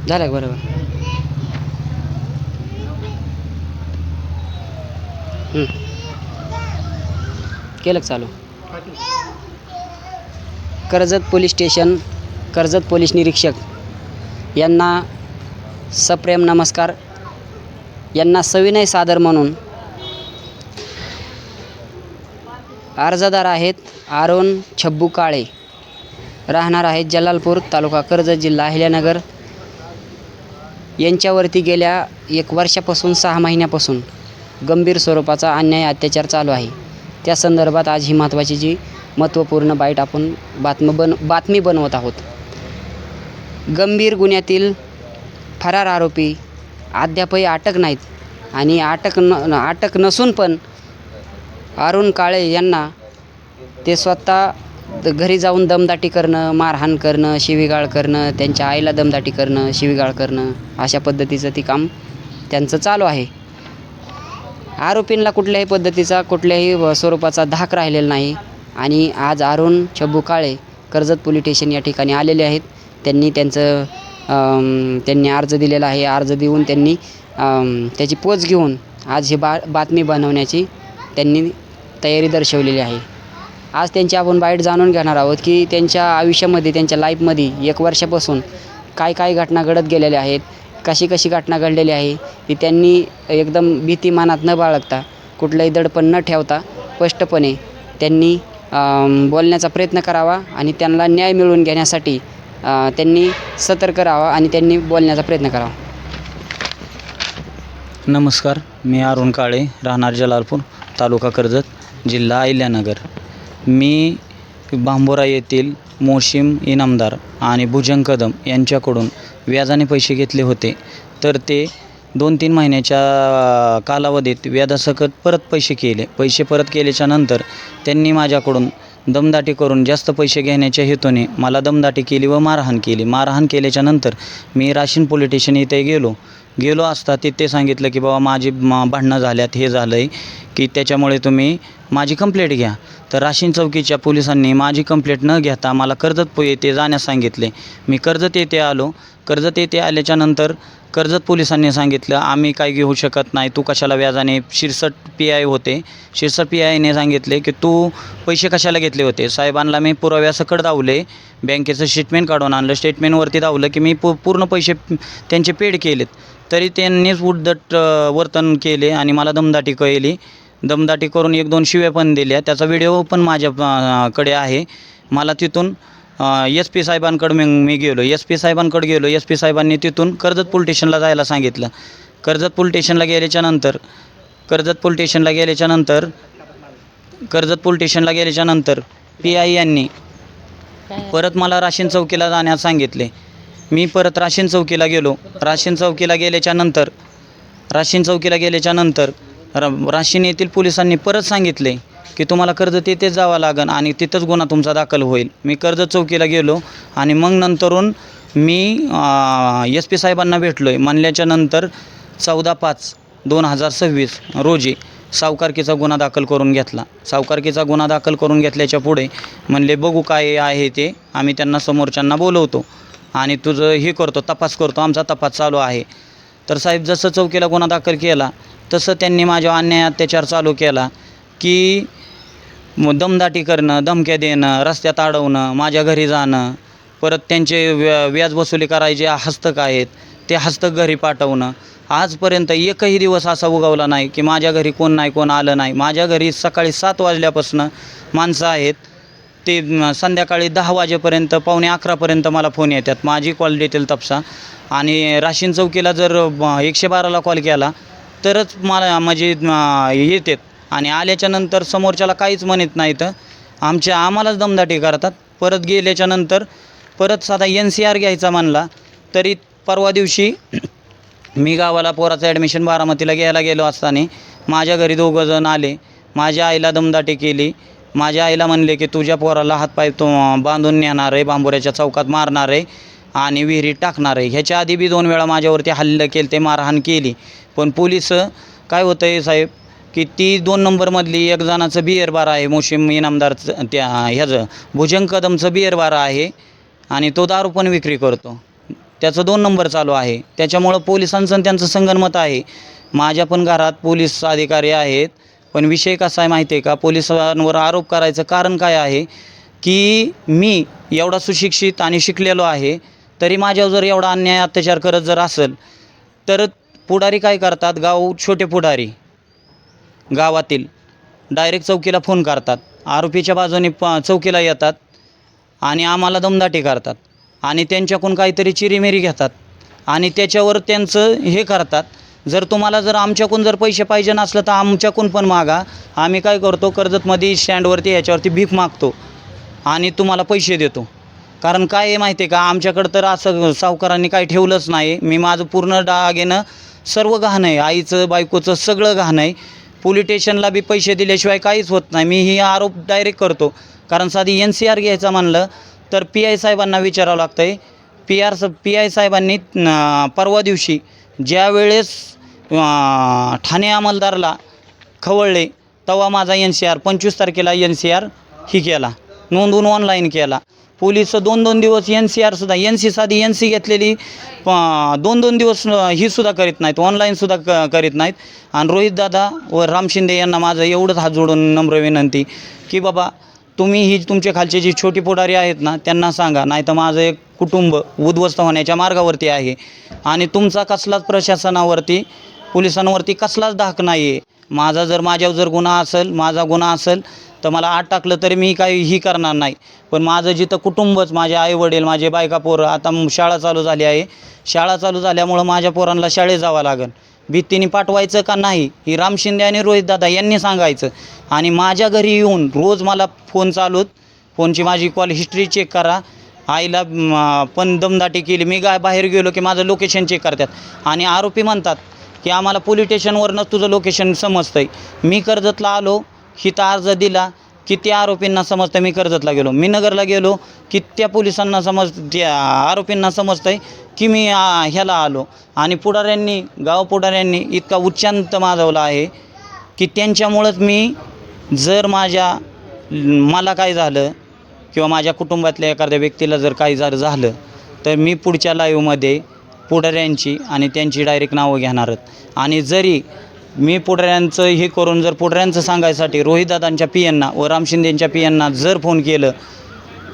झालं का बरोबर? केलं का चालू? Karjat police station, Karjat police निरीक्षक यांना सप्रेम नमस्कार. यांना सविनय सादर म्हणून अर्जदार आहेत आरोन छब्बू काळे, राहणार आहेत जलालपूर, तालुका कर्जत, जिल्हा अहिल्यानगर. यांच्यावरती गेल्या 1 वर्षापासून 6 महिन्यापासून गंभीर स्वरूपाचा अन्याय अत्याचार चालू आहे. त्या संदर्भात आज ही महत्त्वाची जी महत्त्वपूर्ण बाईट आपण बातमी बनवत आहोत. गंभीर गुन्ह्यातील फरार आरोपी अद्यापही अटक नाहीत आणि अटक नसून पण अरुण काळे यांना ते स्वतः घरी जाऊन दमदाटी करणं, मारहाण करणं, शिवीगाळ करणं, त्यांच्या आईला दमदाटी करणं, शिवीगाळ करणं, अशा पद्धतीचं ती काम त्यांचं चालू आहे. आरोपींना कुठल्याही पद्धतीचा कुठल्याही स्वरूपाचा धाक राहिलेला नाही आणि आज अरुण छब्बू काळे कर्जत पोलीस स्टेशन या ठिकाणी आलेले आहेत. त्यांनी अर्ज दिलेला आहे. अर्ज देऊन त्यांनी त्याची पोच घेऊन आज ही बातमी बनवण्याची त्यांनी तयारी दर्शवलेली आहे. आज त्यांची आपण बाईट जाणून घेणार आहोत की त्यांच्या आयुष्यामध्ये, त्यांच्या लाईफमध्ये 1 वर्षापासून काय घटना घडत गेलेल्या आहेत, कशी घटना घडलेली आहे ती त्यांनी एकदम भीती मनात न बाळगता, कुठलंही दडपण न ठेवता स्पष्टपणे त्यांनी बोलण्याचा प्रयत्न करावा आणि त्यांना न्याय मिळवून घेण्यासाठी त्यांनी सतर्क राहावा आणि त्यांनी बोलण्याचा प्रयत्न करावा. नमस्कार, मी अरुण काळे, राहणार जलालपूर, तालुका कर्जत, जिल्हा अहिल्यानगर. मी बांबोरा येथील मोशिम इनामदार आणि भुजंग कदम यांच्याकडून व्याजाने पैसे घेतले होते. तर ते 2-3 महिन्याच्या कालावधीत व्याजासकट परत पैसे परत केल्याच्या नंतर त्यांनी माझ्याकडून दमदाटी करून जास्त पैसे घेण्याच्या हेतूने मला दमदाटी केली व मारहाण केली. मारहाण केल्याच्या नंतर मी राशीन पोलीस स्टेशन इथे गेलो असता तिथे सांगितलं की बाबा माझी भांडणं झाल्यात, हे झालं आहे की त्याच्यामुळे तुम्ही माझी कंप्लेंट घ्या. तर राशीन चौकीच्या पोलिसांनी माझी कंप्लेंट न घेता मला कर्जत येथे जाण्यास सांगितले. मी कर्जत येथे आलो. कर्जत येथे आल्याच्या नंतर कर्जत पोलिसांनी सांगितलं आम्ही काय घेऊ शकत नाही, तू कशाला व्याजाने. शिरसट PI होते. शिरसट PIने सांगितले की तू पैसे कशाला घेतले होते. साहेबांना मी पुराव्यासकट दावले, बँकेचं स्टेटमेंट काढून आणलं. स्टेटमेंटवरती दावलं की मी पूर्ण पैसे त्यांचे पेड केलेत. तरी त्यांनीच उद्धट वर्तन केले आणि मला दमदाटी केली. दमदाटी करून 1-2 शिव्या पण दिल्या. त्याचा व्हिडिओ पण माझ्याकडे आहे. मला तिथून SP साहेबांकडे मी गेलो. SP साहेबांकडे गेलो. SP साहेबांनी तिथून कर्जत पोलीस स्टेशनला जायला सांगितलं. कर्जत पोलीस स्टेशनला गेल्याच्या नंतर PI यांनी परत मला राशीन चौकीला जाण्यास सांगितले. मी परत राशीन चौकीला गेलो. राशीन चौकीला गेल्याच्या नंतर राशीन येथील पोलिसांनी परत सांगितले की तुम्हाला कर्जत येथेच जावं लागेल आणि तिथंच गुन्हा तुमचा दाखल होईल. मी कर्जत चौकीला गेलो आणि मग नंतरून मी SP साहेबांना भेटलो आहे. म्हणल्याच्या नंतर 14/5/2026 रोजी सावकारकीचा गुन्हा दाखल करून घेतला. सावकारकीचा गुन्हा दाखल करून घेतल्याच्या पुढे म्हणले बघू काय आहे ते, आम्ही त्यांना समोरच्यांना बोलवतो आणि तुझं हे करतो, तपास करतो, आमचा तपास चालू आहे. तर साहेब जसं चौकीला गुन्हा दाखल केला तसं त्यांनी माझ्या अन्याय अत्याचार चालू केला की दमदाटी करणं, धमक्या देणं, रस्त्यात अडवणं, माझ्या घरी जाणं, परत त्यांचे व्याज वसुली करायचे हस्तक आहेत ते हस्तक घरी पाठवणं. आजपर्यंत एकही दिवस असा उगवला नाही की माझ्या घरी कोण आलं नाही. माझ्या घरी सकाळी 7 वाजल्यापासून माणसं आहेत ते संध्याकाळी 10 वाजेपर्यंत, 11:15पर्यंत मला फोन येतात. माझी कॉल डिटेल तपासा आणि राशीन चौकीला जर 112ला कॉल केला तरच मला म्हणजे येतात आणि आल्याच्या नंतर समोरच्याला काहीच म्हणत नाहीत. आम्हालाच दमदाटी करतात. परत गेल्याच्या नंतर परत साधा NCR घ्यायचा म्हणला तरी परवा दिवशी मी गावाला पोराचं ॲडमिशन बारामतीला घ्यायला गेलो असताना माझ्या घरी 2 जण आले. माझ्या आईला दमदाटी केली. माझ्या आईला म्हणले की तुझ्या पोराला हातपाय बांधून नेणार आहे, बांबोऱ्याच्या चौकात मारणार आहे आणि विहिरीत टाकणार आहे. ह्याच्या आधी बी 2 वेळा माझ्यावरती हल्ले केले, ते मारहाण केली. पण पोलीस काय होतं आहे साहेब, की ती 2 नंबरमधली एक जणाचं बिअर बार आहे, मोशीम इनामदारचं त्या ह्याचं भुजंग कदमचं बिअर बार आहे आणि तो दारू पण विक्री करतो. त्याचं 2 नंबर चालू आहे. त्याच्यामुळं पोलिसांचं आणि त्यांचं संगनमत आहे. माझ्या पण घरात पोलीस अधिकारी आहेत. पण विषय कसा आहे माहिती आहे का, पोलिसांवर आरोप करायचं कारण काय आहे की मी एवढा सुशिक्षित आणि शिकलेलो आहे, तरी माझ्यावर जर एवढा अन्याय अत्याचार करत जर असेल तर पुढारी काय करतात, छोटे पुढारी गावातील डायरेक्ट चौकीला फोन करतात, आरोपीच्या बाजूने चौकीला येतात आणि आम्हाला दमदाटी करतात आणि त्यांच्याकडून काहीतरी चिरीमिरी घेतात आणि त्याच्यावर त्यांचं हे करतात. जर तुम्हाला जर आमच्याकडून जर पैसे पाहिजे नसलं तर आमच्याकडून पण मागा. आम्ही काय करतो, कर्जतमध्ये स्टँडवरती ह्याच्यावरती भीक मागतो आणि तुम्हाला पैसे देतो. कारण काय आहे माहिती आहे का, आमच्याकडं तर असं सावकारांनी काही ठेवलंच नाही. मी माझं पूर्ण डागेनं सर्व गहाण आहे, आईचं बायकोचं सगळं गहाण आहे. पोलीस स्टेशनला बी पैसे दिल्याशिवाय काहीच होत नाही. मी ही आरोप डायरेक्ट करतो. कारण साधी NCR घ्यायचा म्हणलं तर PI साहेबांना विचारावं लागतं आहे. PI साहेबांनी परवा दिवशी ज्यावेळेस ठाणे अंमलदारला खवळले तेव्हा माझा NCR 25 तारखेला NCR ही केला, नोंदवून ऑनलाईन केला. पोलिस 2-2 दिवस NCRसुद्धा साधी NC घेतलेली 2-2 दिवस ही सुद्धा करीत नाहीत, ऑनलाईनसुद्धा करीत नाहीत. आणि रोहितदादा व राम शिंदे यांना माझं एवढंच हात जोडून नम्र विनंती की बाबा तुम्ही ही तुमच्या खालचे जी छोटी पुढारी आहेत ना त्यांना सांगा, नाही तर माझं एक कुटुंब उद्ध्वस्त होण्याच्या मार्गावरती आहे आणि तुमचा कसलाच प्रशासनावरती पोलिसांवरती कसलाच धाक नाही आहे. माझ्यावर जर माझा गुन्हा असेल तर मला आत टाकलं तरी मी काही ही करणार नाही. पण माझं जिथं कुटुंबच, माझे आईवडील, माझे बायका पोरं, आता शाळा चालू झाली आहे. शाळा चालू झाल्यामुळं माझ्या पोरांना शाळेत जावं लागेल. भीतीने पाठवायचं का नाही ही राम शिंदे आणि रोहितदादा यांनी सांगायचं. आणि माझ्या घरी येऊन रोज मला फोन चालूत, फोनची माझी कॉल हिस्ट्री चेक करा. आईला पण दमदाटी केली. मी बाहेर गेलो की माझं लोकेशन चेक करतात आणि आरोपी म्हणतात की आम्हाला पोलीस स्टेशनवरनंच तुझं लोकेशन समजतं आहे. मी कर्जतला आलो, हिथं अर्ज दिला की त्या आरोपींना समजतं मी कर्जतला गेलो. मी नगरला गेलो की त्या पोलिसांना त्या आरोपींना समजतं आहे की मी ह्याला आलो. आणि गाव पुढाऱ्यांनी इतका उच्चांत माजवला आहे की त्यांच्यामुळंच मी जर मला काय झालं किंवा माझ्या कुटुंबातल्या एखाद्या व्यक्तीला जर काही झालं तर मी पुढच्या लाईव्हमध्ये पुढाऱ्यांची आणि त्यांची डायरेक्ट नावं घेणारच. आणि जरी मी पुढाऱ्यांचं हे करून जर पुढाऱ्यांचं सांगायसाठी रोहितदादांच्या PNना व राम शिंदेंच्या PNना जर फोन केलं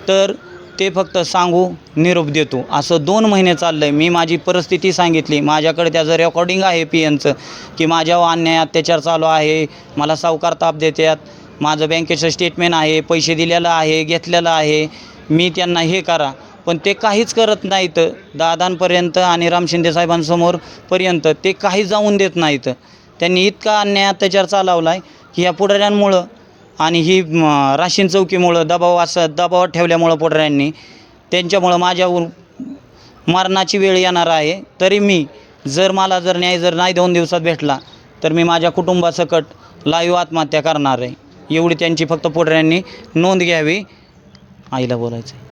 तर ते फक्त सांगू निरोप देतो असं 2 महिने चाललं आहे. मी माझी परिस्थिती सांगितली, माझ्याकडे त्याचं रेकॉर्डिंग आहे PNचं की माझ्यावर अन्याय अत्याचार चालू आहे, मला सावकार ताप देतात, माझं बँकेचं स्टेटमेंट आहे, पैसे दिलेलं आहे, घेतलेलं आहे, मी त्यांना हे करा. पण ते काहीच करत नाहीत. दादांपर्यंत आणि राम शिंदे साहेबांसमोरपर्यंत ते काही जाऊन देत नाहीत. त्यांनी इतका अन्याय अत्याचार चालवला आहे की ह्या पुढाऱ्यांमुळं आणि ही राशीन चौकीमुळं दबावात ठेवल्यामुळं पुढाऱ्यांनी त्यांच्यामुळं माझ्यावर मरणाची वेळ येणार आहे. तरी मी मला न्याय नाही 2 दिवसात भेटला तर मी माझ्या कुटुंबासकट लाईव्ह आत्महत्या करणार आहे. एवढी त्यांची फक्त पुढाऱ्यांनी नोंद घ्यावी. आईला बोलायचं.